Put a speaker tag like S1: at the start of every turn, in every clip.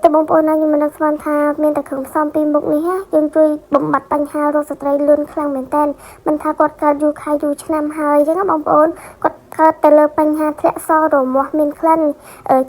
S1: ទៅបងប្អូនណាខ្ញុំមិននឹកស្មានថាមានតែគ្រឿងផ្សំពីរមុខនេះណាយើងជួយបំបត្តិបញ្ហារោគស្ត្រីលឿនខ្លាំងមែនតើមិនថាគាត់កើតយូរខែយូរឆ្នាំហើយអញ្ចឹងបងប្អូនគាត់កើតទៅលើបញ្ហាធ្លាក់សរមាស់មានក្លិន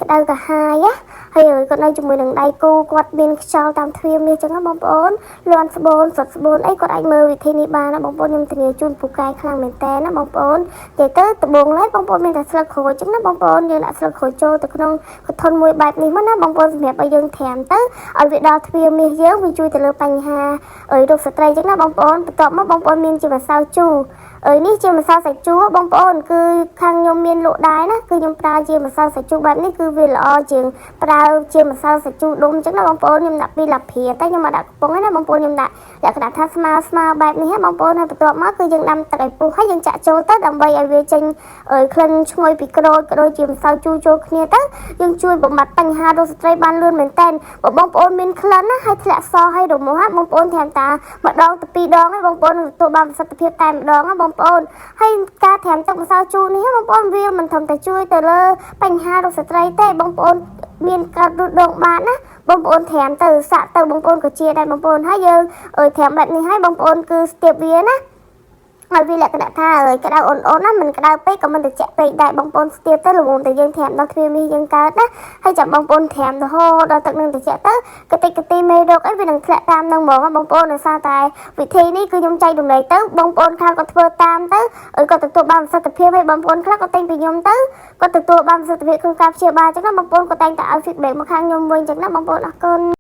S1: ក្តៅកាហាយណាហើយគាត់នៅជាមួយនឹងដៃគូគាត់មានខ្យល់តាមទ្វារមាសអញ្ចឹងណាបងប្អូនលន់ស្បូនសុតស្បូនអីគាត់អាចមើលវិធីនេះបានណាបងប្អូនខ្ញុំធានាជូនពូកែខ្លាំងមែនតើណាបងប្អូននិយាយទៅដំបូងឡើយបងប្អូនមានតែស្លឹកក្រូចអញ្ចឹងណាបងប្អូនយើងដាក់ស្លឹកក្រូចចូលទៅក្នុងកធន់មួយបែបនេះមកណាបងប្អូនសម្រាប់ឲ្យយើងត្រាំទៅឲ្យវាដល់ទ្វារមាសយើងវាជួយទៅលើបញ្ហារោគស្ត្រីអញ្ចឹងណាបងប្អូនបន្ទាប់មកបងប្អូនមានជាម្សៅជូរនេះជាម្សៅសាច់ជូរបងប្អូនគឺខាងខ្ញុំមានលក់ដែរណាគឺខ្ញុំប្រើជាម្សៅសាច់ជូរបែបនេះគឺវាល្អជាងប្រើជាម្សៅសាច់ជូរដុំអញ្ចឹងណាបងប្អូនខ្ញុំដាក់ពីលាភីតែខ្ញុំមកដាក់កំប៉ុងណាបងប្អូនខ្ញុំដាក់លក្ខណៈថាស្មើបែបនេះណាបងប្អូនហើយបន្ទាប់មកគឺយើងដាំទឹកឲ្យពុះហើយយើងចាក់ចូលទៅដើម្បីឲ្យវាចេញក្លិនឈ្ងុយពីក្រូចក៏ដូចជាម្សៅជូរចូលគ្នាទៅយើងជួយបំបត្តិបញ្ហារោគស្ត្រីបានលឿនមែនតើបងប្អូនមានក្លិនណាហើយធ្លាក់សរហើយរមាស់បងប្អូនត្រាំតាមដងទៅពីរដងហើយបងប្អូនទទួលបានប្រសិទ្ធភាពតែម្ដងណាបងប្អូនហើយការត្រាំទឹកម្សៅជូរនេះបងប្អូនវាមិនត្រឹមតែជួយទៅលើបញ្ហារោគស្ត្រីទេបងប្អូនមានការរត់ដងបានណាបងប្អូនត្រាំទៅសាក់ទៅបងប្អូនក៏ជាដែរបងប្អូនហើយយើងត្រាំបែបនេះហើយបងប្អូនគឺស្ទាបវាណាឲ្យវាលក្ខណៈថាក្តៅអូនណាមិនក្តៅពេកក៏មិនត្រជាក់ពេកដែរបងប្អូនស្ទាបទៅល្មមតែយើងត្រាំដល់ទ្វារមាសយើងកើតណាហើយចាំបងប្អូនត្រាំរហូតដល់ទឹកនឹងត្រជាក់ទៅកតិកទីមេរោគអីវានឹងធ្លាក់តាមនឹងហ្មងបងប្អូនដោយសារតែវិធីនេះគឺខ្ញុំចែករំលែកទៅបងប្អូនខ្លះក៏ធ្វើតាមទៅគាត់ទទួលបានប្រសិទ្ធភាពហើយបងប្អូនខ្លះក៏តែងពីខ្ញុំទៅគាត់ទទួលបានប្រសិទ្ធភាពក្នុងការព្យាបាលអញ្ចឹងណាបងប្អូនក៏តែងតែឲ្យ feedback មកខាងខ្ញុំវិញអញ្ចឹងណាបងប្អូនអរគុណ